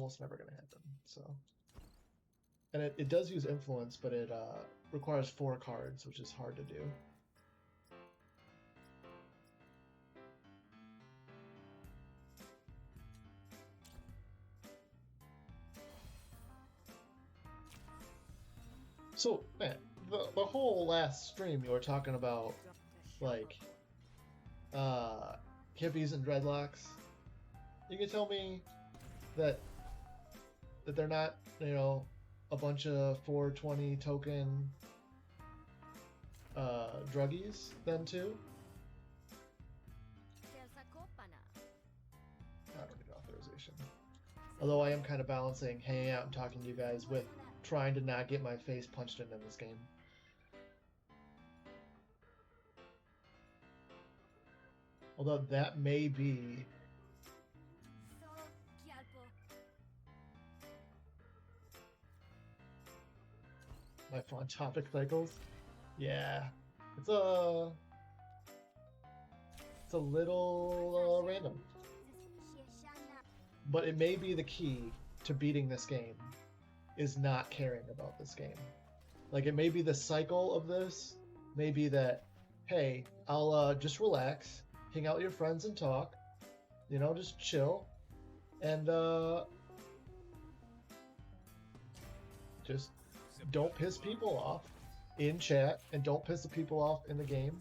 almost never going to happen. So, and it does use influence, but it requires 4 cards, which is hard to do. So, man, the whole last stream you were talking about, like, hippies and dreadlocks. You can tell me that they're not, you know, a bunch of 420 token druggies then too? I don't need authorization. Although I am kind of balancing hanging out and talking to you guys with trying to not get my face punched in this game. Although that may be my fun topic cycles. Yeah, it's a little random, but it may be the key to beating this game is not caring about this game. Like, it may be the cycle of this, maybe that, hey, I'll just relax, hang out with your friends and talk, you know, just chill, and just don't piss people off in chat, and don't piss the people off in the game,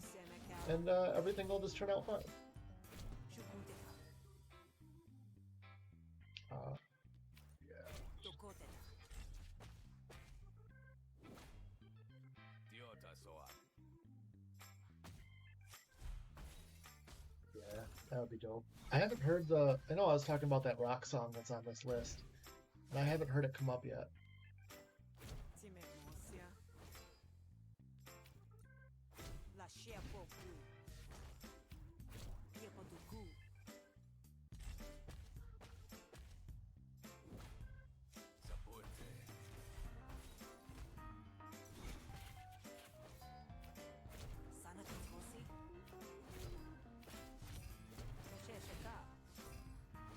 and everything will just turn out fine. Yeah. Yeah, that would be dope. I haven't heard the... I know I was talking about that rock song that's on this list, and I haven't heard it come up yet.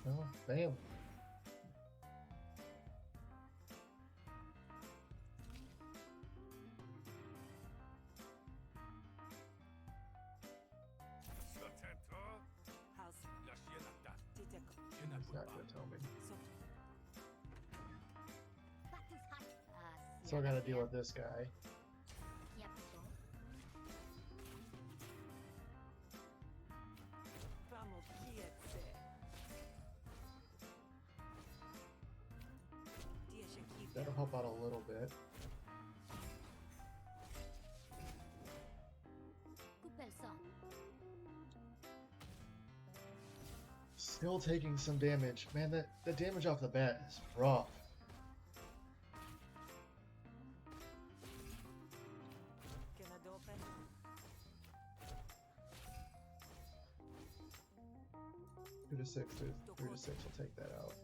Oh, damn. He's not gonna tell me. So I gotta deal with this guy. That'll help out a little bit. Still taking some damage. Man, the damage off the bat is rough. Two to 6, 3 to 6 will take that out.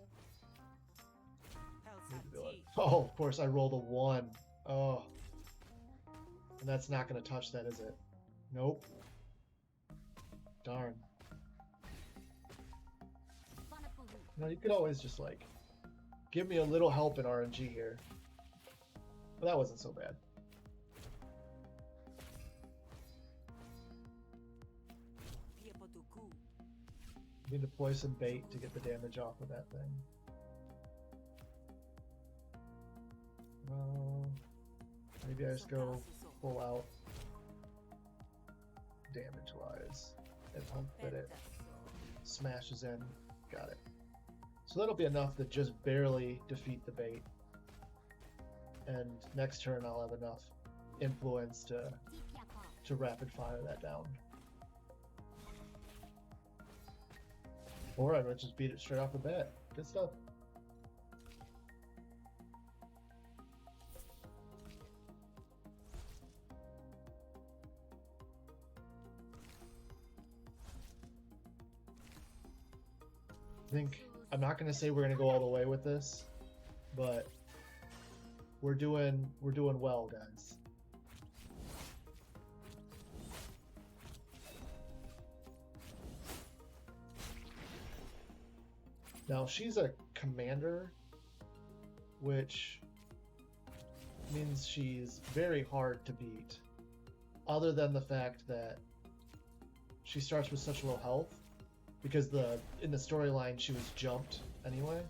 Oh, of course, I rolled a 1. Oh. And that's not going to touch that, is it? Nope. Darn. No, you could always just, like, give me a little help in RNG here. But that wasn't so bad. You can deploy some bait to get the damage off of that thing. Maybe I just go full out damage-wise and hope that it smashes in. Got it. So that'll be enough to just barely defeat the bait. And next turn I'll have enough influence to rapid fire that down. Or I might just beat it straight off the bat. Good stuff. I think I'm not going to say we're going to go all the way with this, but we're doing well, guys. Now, she's a commander, which means she's very hard to beat, other than the fact that she starts with such low health, because in the storyline she was jumped anyway.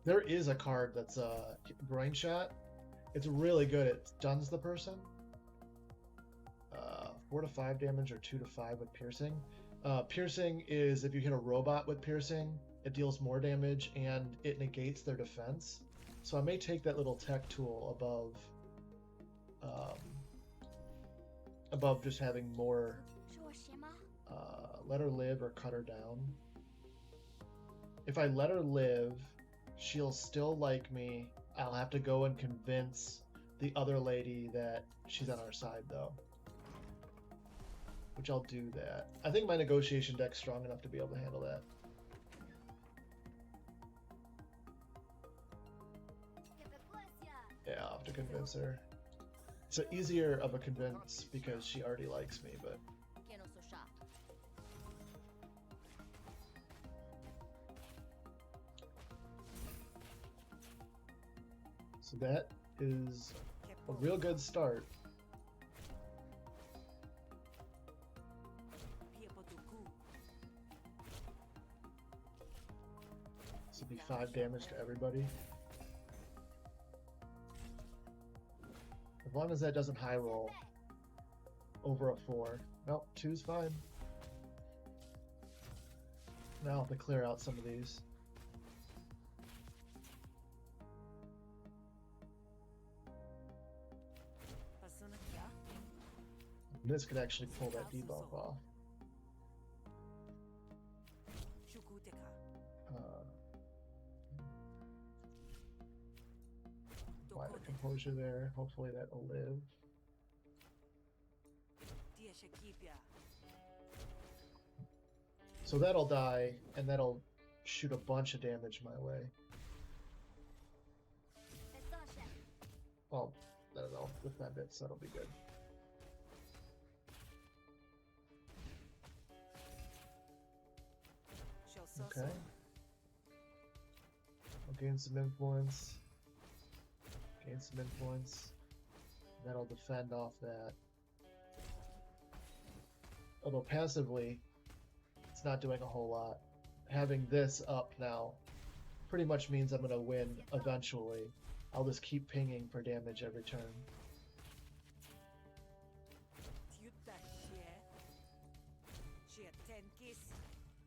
There is a card that's a groin shot. It's really good. It stuns the person. 4 to 5 damage or 2 to 5 with piercing. Piercing is if you hit a robot with piercing, it deals more damage and it negates their defense. So I may take that little tech tool above just having more let her live or cut her down. If I let her live, she'll still like me. I'll have to go and convince the other lady that she's on our side, though. Which I'll do that. I think my negotiation deck's strong enough to be able to handle that. Yeah, I'll have to convince her. It's easier of a convince because she already likes me, but... So that is a real good start. This would be 5 damage to everybody. As long as that doesn't high roll over a 4. Nope, 2's fine. Now I'll have to clear out some of these. This could actually pull that debuff off. Minor composure there. Hopefully that'll live. So that'll die, and that'll shoot a bunch of damage my way. Well, I don't know. With that bits, that'll be good. Okay. I'll gain some influence. Gain some influence. That'll defend off that. Although passively, it's not doing a whole lot. Having this up now pretty much means I'm going to win eventually. I'll just keep pinging for damage every turn.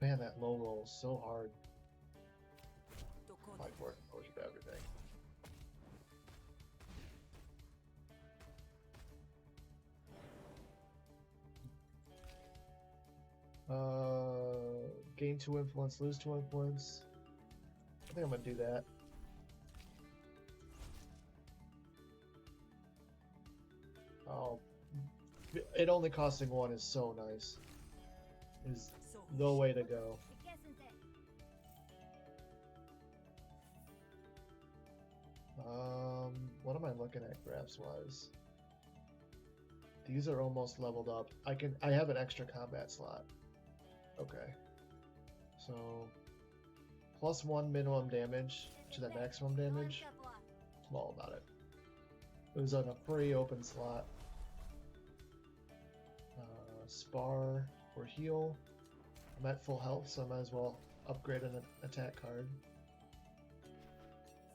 Man, that low roll is so hard. Like work composure to everything. Gain 2 influence, lose 2 influence. I think I'm gonna do that. Oh, it only costing 1 is so nice. Is the way to go. What am I looking at graphs wise? These are almost leveled up. I have an extra combat slot. Okay. So +1 minimum damage to the maximum damage. I'm all about it. It was on a free open slot. Spar or heal. I'm at full health, so I might as well upgrade an attack card.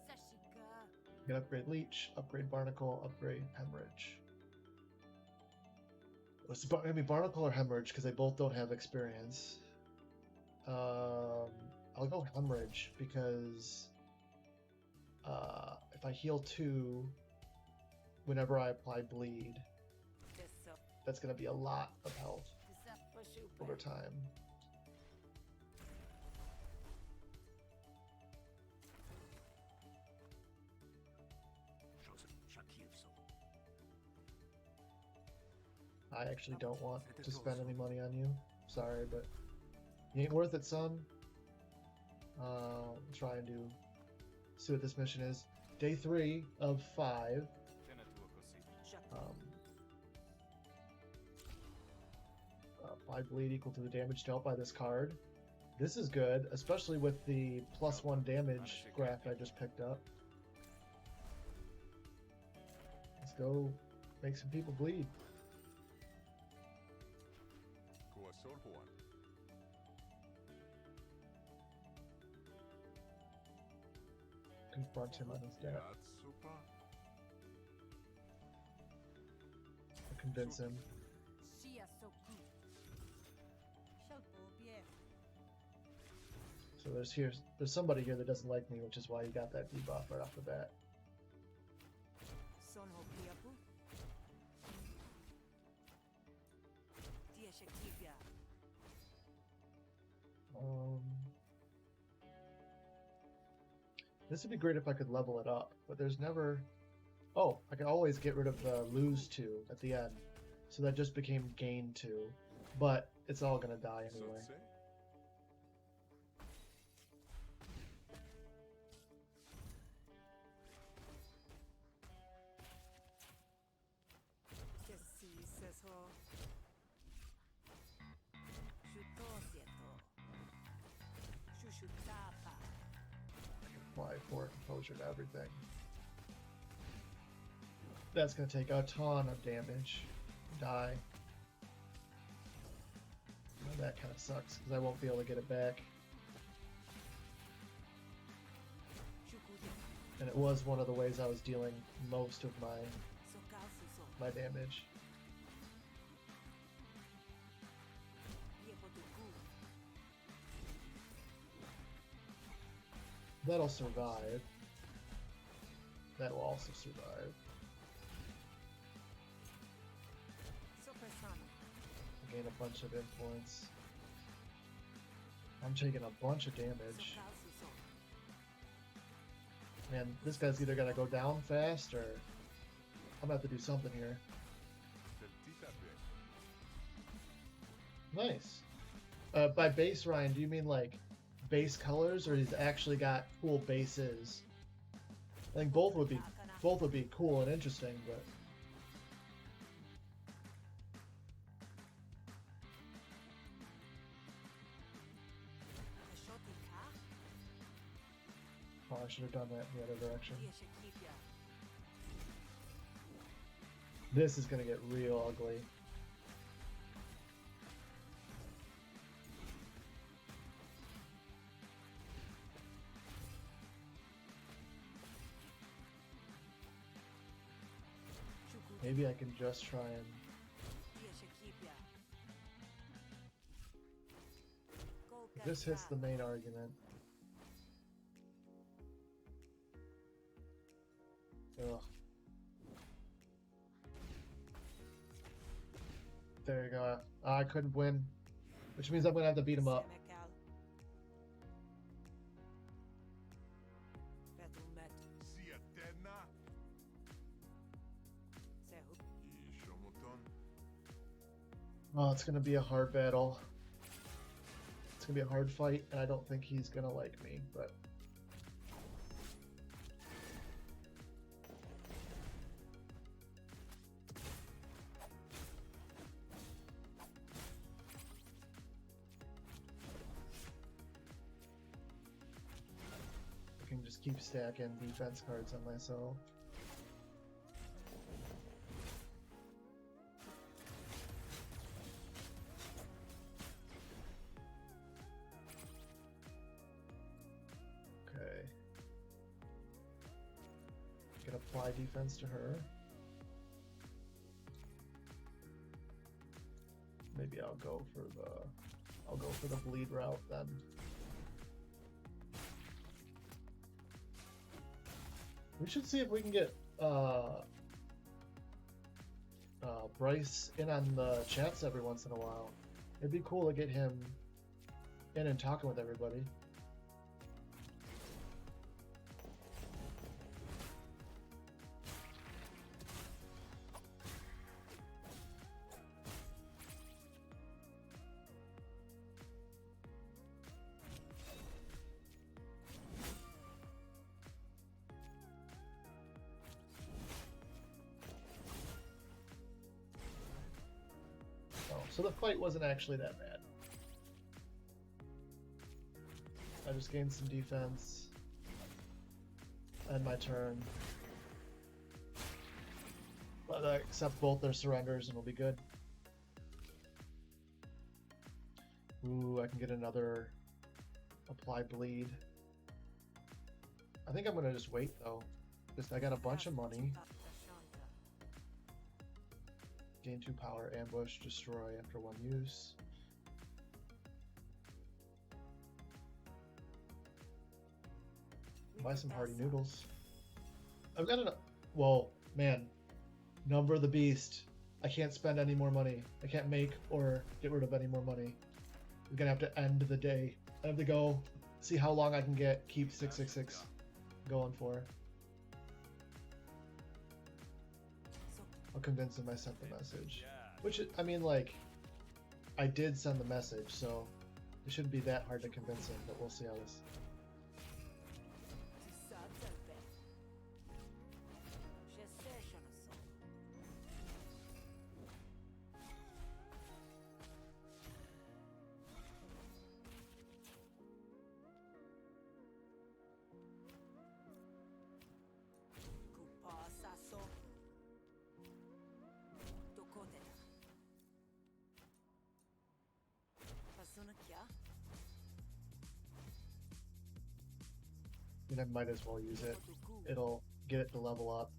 You can upgrade Leech, upgrade Barnacle, upgrade Hemorrhage. It's gonna be Barnacle or Hemorrhage because they both don't have experience. I'll go Hemorrhage because if I heal 2 whenever I apply Bleed, that's gonna be a lot of health over time. I actually don't want to spend any money on you. Sorry, but you ain't worth it, son. Try and see what this mission is. Day 3 of 5. Um, 5 bleed equal to the damage dealt by this card. This is good, especially with the +1 damage graph I just picked up. Let's go make some people bleed. Confront him on his death. Convince him. So there's somebody here that doesn't like me, which is why you got that debuff right off the bat. This would be great if I could level it up, but there's never... Oh, I can always get rid of the lose 2 at the end. So that just became gain 2. But it's all gonna die anyway. Apply 4 composure to everything. That's going to take a ton of damage. Die. Well, that kind of sucks because I won't be able to get it back. And it was one of the ways I was dealing most of my damage. That'll survive. That will also survive. Gain a bunch of influence. I'm taking a bunch of damage. Man, this guy's either gonna go down fast or I'm gonna have to do something here. Nice. By base, Ryan, do you mean like base colors, or he's actually got cool bases? I think both would be cool and interesting, but oh, I should have done that in the other direction. This is gonna get real ugly. Maybe I can just try and... If this hits the main argument. Ugh. There you go. I couldn't win. Which means I'm going to have to beat him up. Oh, it's going to be a hard battle. It's going to be a hard fight, and I don't think he's going to like me, but... I can just keep stacking defense cards on myself. Apply defense to her. Maybe I'll go for the bleed route then. We should see if we can get Bryce in on the chats every once in a while. It'd be cool to get him in and talking with everybody. So the fight wasn't actually that bad. I just gained some defense. End my turn. But I accept both their surrenders and we'll be good. Ooh, I can get another apply bleed. I think I'm gonna just wait though. Just I got a bunch of money. Gain 2 power, ambush, destroy after 1 use. Buy some hearty noodles. I've got an well, man. Number of the beast. I can't spend any more money. I can't make or get rid of any more money. I'm gonna have to end the day. I have to go see how long I can keep 666 going for. I'll convince him I sent the message. Which, I mean, like, I did send the message, so it shouldn't be that hard to convince him, but we'll see how this... I mean, I might as well use it. It'll get it to level up.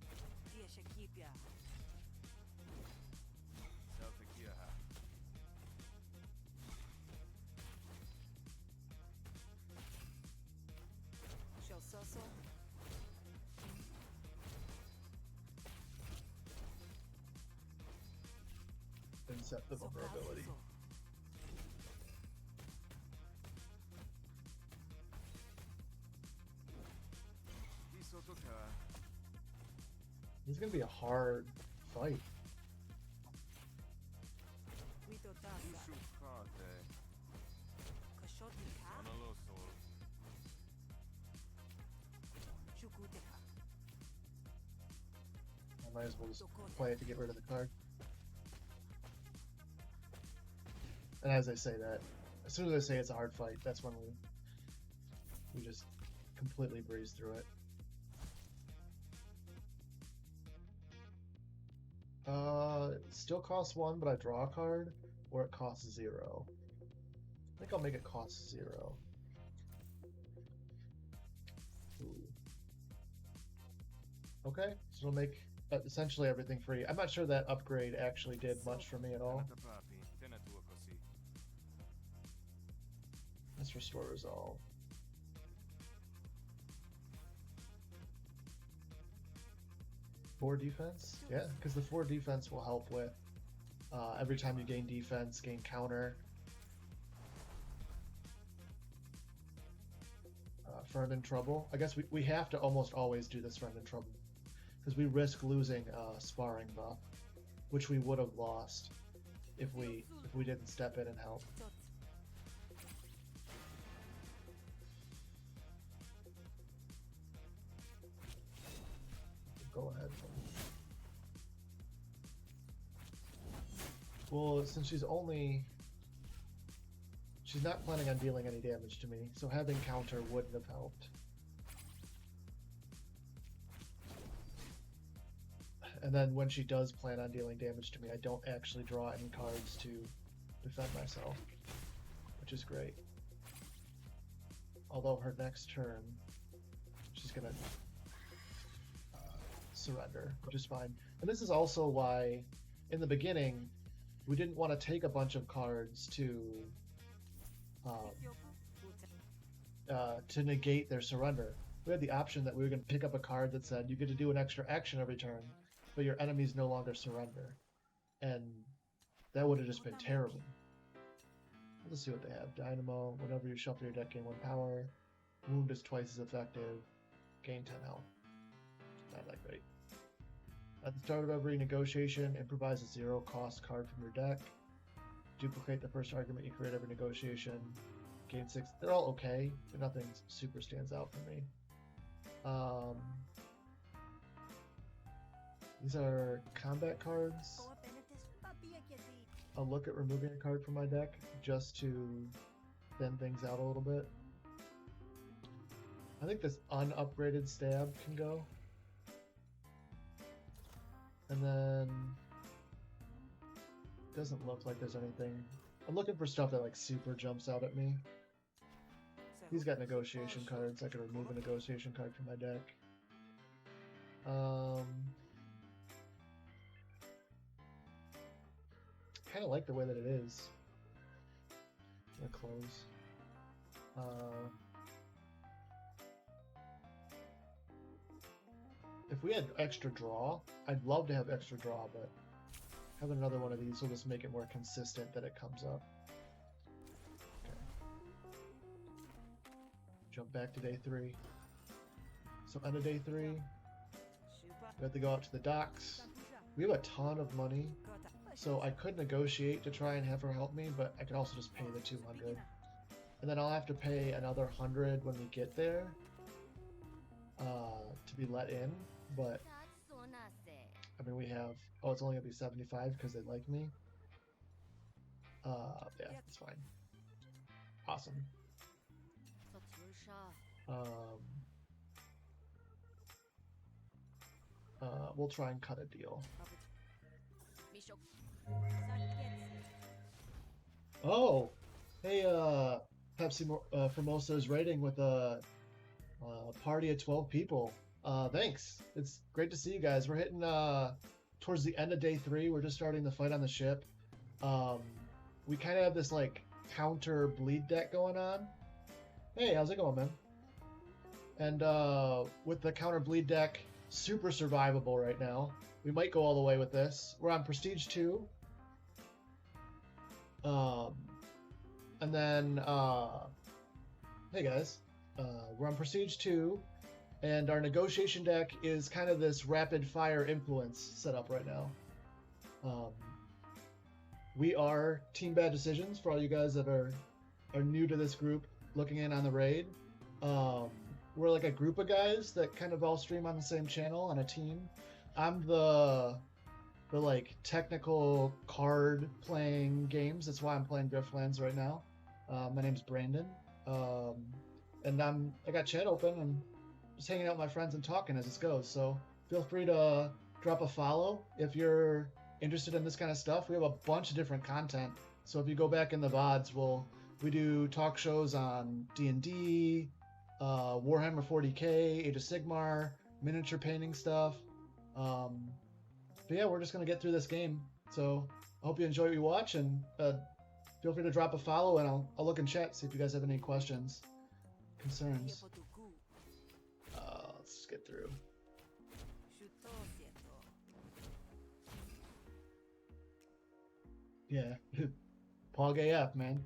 And set the vulnerability. This is gonna be a hard fight. I might as well just play it to get rid of the card. And as I say that, as soon as I say it's a hard fight, that's when we just completely breeze through it. It still costs 1, but I draw a card, or it costs 0. I think I'll make it cost 0. Ooh. Okay, so it'll make essentially everything free. I'm not sure that upgrade actually did much for me at all. Let's restore resolve. Four defense? Yeah, because the 4 defense will help with every time you gain defense, gain counter. Friend in trouble. I guess we have to almost always do this friend in trouble because we risk losing sparring buff, which we would have lost if we didn't step in and help. Go ahead. Well, since she's not planning on dealing any damage to me, so having counter wouldn't have helped. And then when she does plan on dealing damage to me, I don't actually draw any cards to defend myself, which is great. Although her next turn, she's gonna surrender, which is fine. And this is also why, in the beginning, we didn't want to take a bunch of cards to negate their surrender. We had the option that we were going to pick up a card that said you get to do an extra action every turn, but your enemies no longer surrender, and that would have just been terrible. Let's see what they have. Dynamo. Whenever you shuffle your deck, gain 1 power. Wound is twice as effective. Gain 10 health. Not that great. At the start of every negotiation, improvise a 0-cost card from your deck. Duplicate the first argument you create every negotiation. Gain 6. They're all okay, but nothing super stands out for me. These are combat cards. I'll look at removing a card from my deck just to thin things out a little bit. I think this unupgraded stab can go. And then doesn't look like there's anything. I'm looking for stuff that like super jumps out at me. He's got negotiation cards. I could remove a negotiation card from my deck. Kind of like the way that it is. I'm gonna close. If we had extra draw, I'd love to have extra draw, but having another one of these will just make it more consistent that it comes up. Okay. Jump back to day 3. So end of day 3, we have to go out to the docks. We have a ton of money, so I could negotiate to try and have her help me, but I could also just pay the 200. And then I'll have to pay another 100 when we get there to be let in, but I mean, we have, oh, it's only gonna be 75 because they like me. Yeah, it's fine. Awesome. We'll try and cut a deal. Oh, hey, Pepsi Formosa's rating with a party of 12 people. Thanks. It's great to see you guys. We're hitting towards the end of day 3. We're just starting the fight on the ship. We kind of have this like counter bleed deck going on. Hey, how's it going, man? And with the counter bleed deck, super survivable right now. We might go all the way with this. We're on Prestige 2. And then, hey guys, we're on Prestige 2. And our negotiation deck is kind of this rapid fire influence setup right now. We are Team Bad Decisions for all you guys that are new to this group looking in on the raid. We're like a group of guys that kind of all stream on the same channel on a team. I'm the like technical card playing games. That's why I'm playing Griftlands right now. My name's Brandon. And I got chat open and just hanging out with my friends and talking as this goes. So feel free to drop a follow if you're interested in this kind of stuff. We have a bunch of different content. So if you go back in the VODs, we do talk shows on D&D, Warhammer 40k, Age of Sigmar, miniature painting stuff. But yeah, we're just gonna get through this game. So I hope you enjoy what you watch, and feel free to drop a follow, and I'll look in chat, see if you guys have any questions, concerns. Let's just get through. Yeah, Pog AF, man.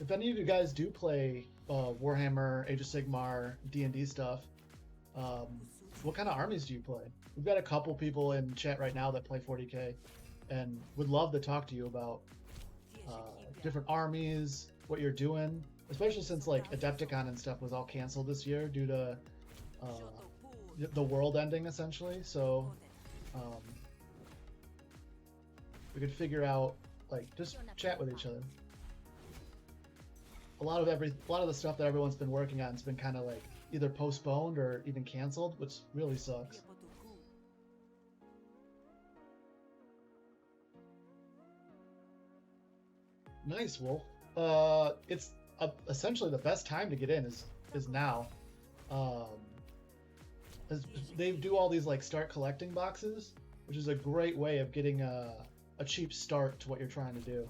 If any of you guys do play Warhammer, Age of Sigmar, D&D stuff, what kind of armies do you play? We've got a couple people in chat right now that play 40k, and would love to talk to you about different armies, what you're doing, especially since like Adepticon and stuff was all canceled this year due to the world ending essentially. So we could figure out, like, just chat with each other. A lot of the stuff that everyone's been working on has been kind of like either postponed or even canceled, which really sucks. Nice, Wolf. It's essentially the best time to get in is now. They do all these like start collecting boxes, which is a great way of getting a cheap start to what you're trying to do.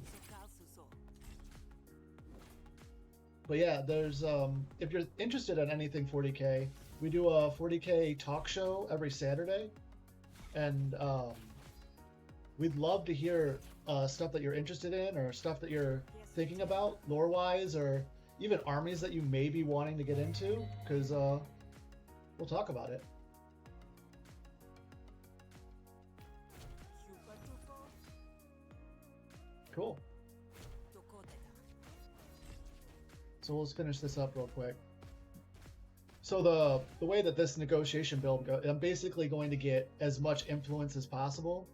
But yeah, there's if you're interested in anything 40k, we do a 40k talk show every Saturday, and we'd love to hear stuff that you're interested in, or stuff that you're thinking about lore-wise, or even armies that you may be wanting to get into, because we'll talk about it. Cool. So let's finish this up real quick. So the way that this negotiation build goes, I'm basically going to get as much influence as possible.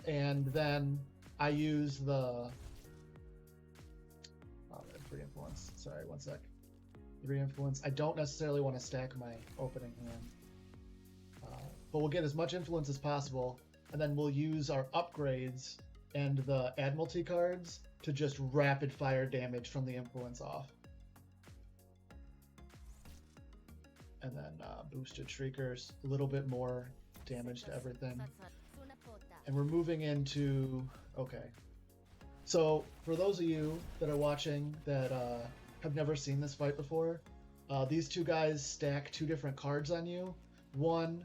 And then I use the 3 influence. Sorry, one sec. 3 influence. I don't necessarily want to stack my opening hand. But we'll get as much influence as possible, and then we'll use our upgrades and the Admiralty cards to just rapid fire damage from the influence off. And then boosted shriekers, a little bit more damage to everything. And we're moving into, okay. So for those of you that are watching that have never seen this fight before, these two guys stack 2 different cards on you. One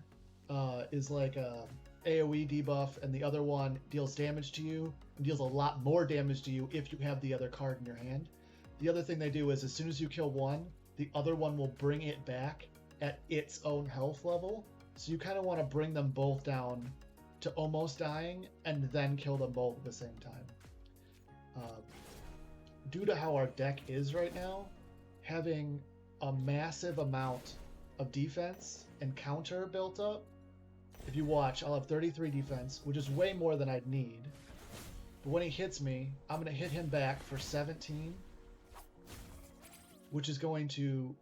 is like a AoE debuff, and the other one deals damage to you, and deals a lot more damage to you if you have the other card in your hand. The other thing they do is as soon as you kill one, the other one will bring it back at its own health level. So you kind of want to bring them both down to almost dying and then kill them both at the same time. Due to how our deck is right now, having a massive amount of defense and counter built up, if you watch, I'll have 33 defense, which is way more than I'd need. But when he hits me, I'm going to hit him back for 17, which is going to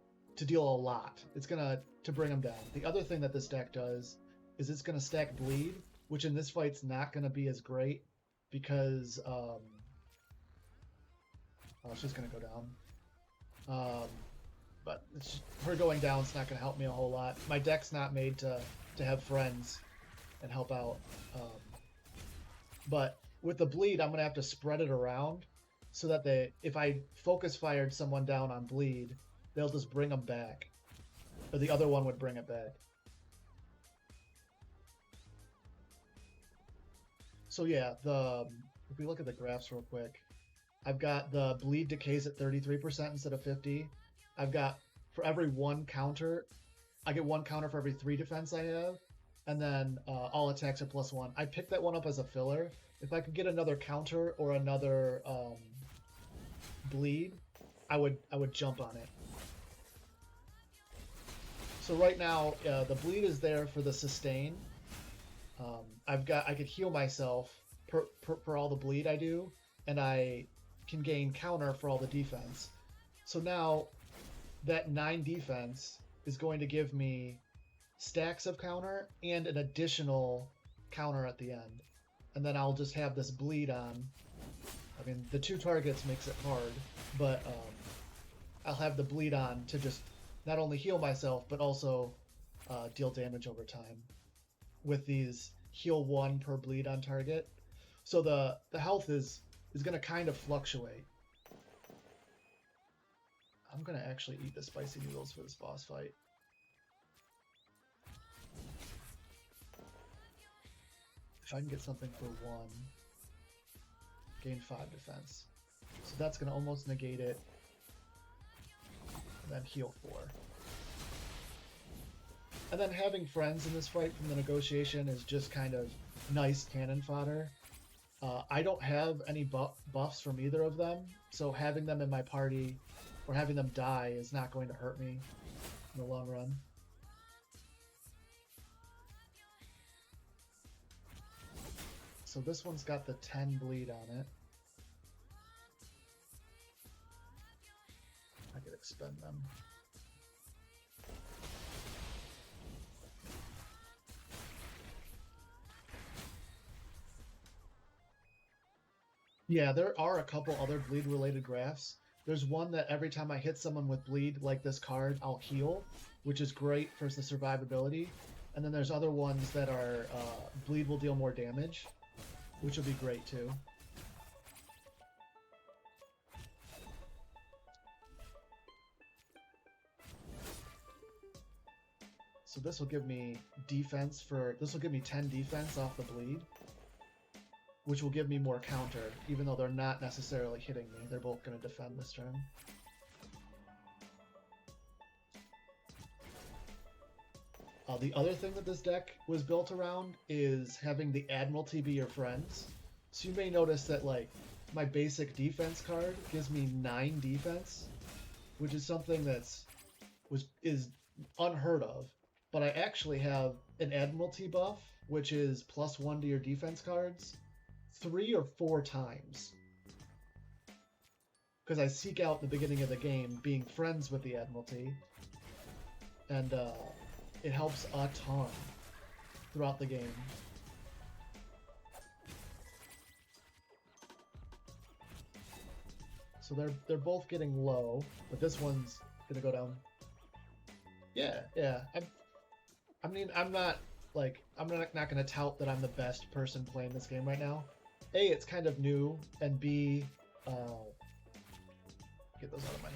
deal a lot. It's going to bring him down. The other thing that this deck does is it's going to stack bleed, which in this fight's not going to be as great because it's just going to go down. But her going down is not going to help me a whole lot. My deck's not made to have friends and help out. But with the bleed, I'm going to have to spread it around so that if I focus fired someone down on bleed, they'll just bring them back. Or the other one would bring it back. So yeah, if we look at the graphs real quick, I've got the bleed decays at 33% instead of 50. I've got, for every 1 counter, I get 1 counter for every 3 defense I have, and then all attacks are +1. I picked that one up as a filler. If I could get another counter or another bleed, I would jump on it. So right now, the bleed is there for the sustain. I could heal myself per all the bleed I do, and I can gain counter for all the defense. So now that 9 defense is going to give me stacks of counter and an additional counter at the end. And then I'll just have this bleed on. I mean, the 2 targets makes it hard, but I'll have the bleed on to just not only heal myself, but also deal damage over time with these heal 1 per bleed on target. So the health is going to kind of fluctuate. I'm going to actually eat the spicy noodles for this boss fight. If I can get something for 1, gain 5 defense. So that's going to almost negate it. And then heal 4. And then having friends in this fight from the negotiation is just kind of nice cannon fodder. I don't have any buffs from either of them, so having them in my party or having them die is not going to hurt me in the long run. So this one's got the 10 bleed on it. I could expend them. Yeah, there are a couple other bleed related graphs. There's one that every time I hit someone with bleed, like this card, I'll heal, which is great for the survivability. And then there's other ones that are bleed will deal more damage, which will be great too. So this will give me defense this will give me 10 defense off the bleed, which will give me more counter, even though they're not necessarily hitting me. They're both going to defend this turn. The other thing that this deck was built around is having the Admiralty be your friends. So you may notice that, like, my basic defense card gives me 9 defense, which is something is unheard of. But I actually have an Admiralty buff, which is +1 to your defense cards, 3 or 4 times. Because I seek out the beginning of the game being friends with the Admiralty, and it helps a ton throughout the game. So they're both getting low, but this one's gonna go down. Yeah. I mean, I'm not gonna tout that I'm the best person playing this game right now. A, it's kind of new, and B, get those out of my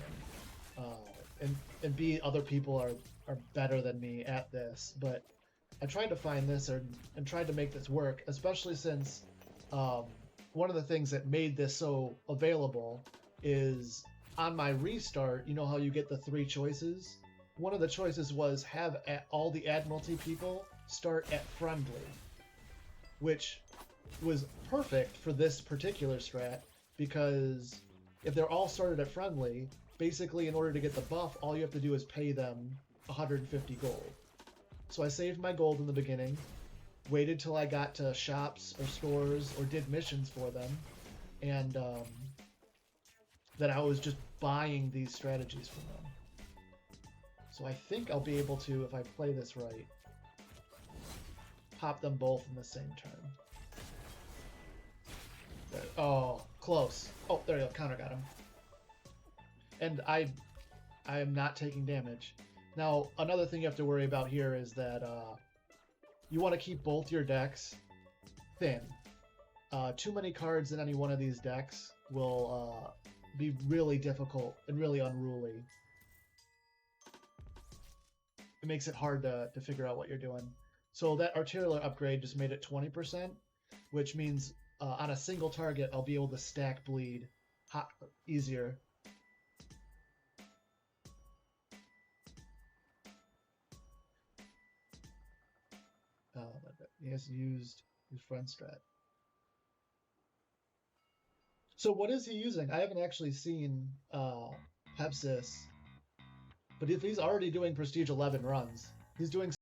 hand. And B, other people are better than me at this. But I tried to find this and tried to make this work, especially since one of the things that made this so available is on my restart, you know how you get the 3 choices? One of the choices was have all the Admiralty people start at friendly, which was perfect for this particular strat, because if they're all started at friendly, basically in order to get the buff, all you have to do is pay them 150 gold. So I saved my gold in the beginning, waited till I got to shops or stores or did missions for them, and then I was just buying these strategies from them. So I think I'll be able to, if I play this right, pop them both in the same turn. There. Oh, close. Oh, there you go. Counter got him. And I am not taking damage. Now, another thing you have to worry about here is that you want to keep both your decks thin. Too many cards in any one of these decks will be really difficult and really unruly. It makes it hard to figure out what you're doing. So that artillery upgrade just made it 20%, which means on a single target, I'll be able to stack bleed easier. He has used his friend strat. So what is he using? I haven't actually seen Hepsis, but if he's already doing Prestige 11 runs, he's doing